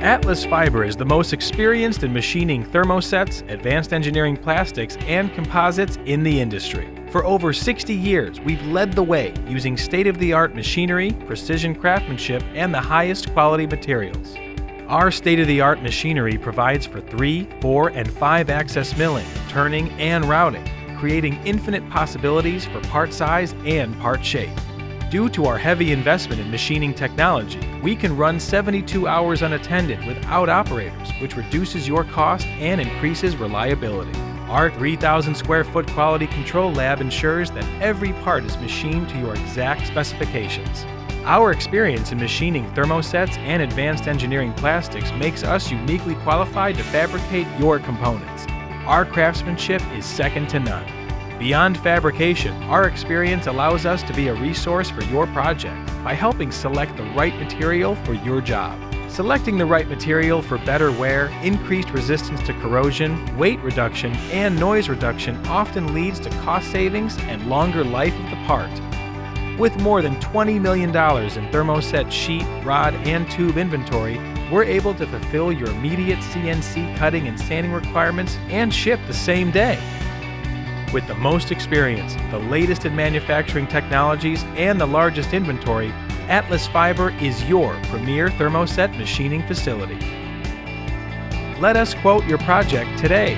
Atlas Fibre is the most experienced in machining thermosets, advanced engineering plastics, and composites in the industry. For over 60 years, we've led the way using state-of-the-art machinery, precision craftsmanship, and the highest quality materials. Our state-of-the-art machinery provides for 3, 4, and 5-axis milling, turning, and routing, creating infinite possibilities for part size and part shape. Due to our heavy investment in machining technology, we can run 72 hours unattended without operators, which reduces your cost and increases reliability. Our 3,000 square foot quality control lab ensures that every part is machined to your exact specifications. Our experience in machining thermosets and advanced engineering plastics makes us uniquely qualified to fabricate your components. Our craftsmanship is second to none. Beyond fabrication, our experience allows us to be a resource for your project by helping select the right material for your job. Selecting the right material for better wear, increased resistance to corrosion, weight reduction, and noise reduction often leads to cost savings and longer life of the part. With more than $20 million in thermoset sheet, rod, and tube inventory, we're able to fulfill your immediate CNC cutting and sanding requirements and ship the same day. With the most experience, the latest in manufacturing technologies, and the largest inventory, Atlas Fibre is your premier thermoset machining facility. Let us quote your project today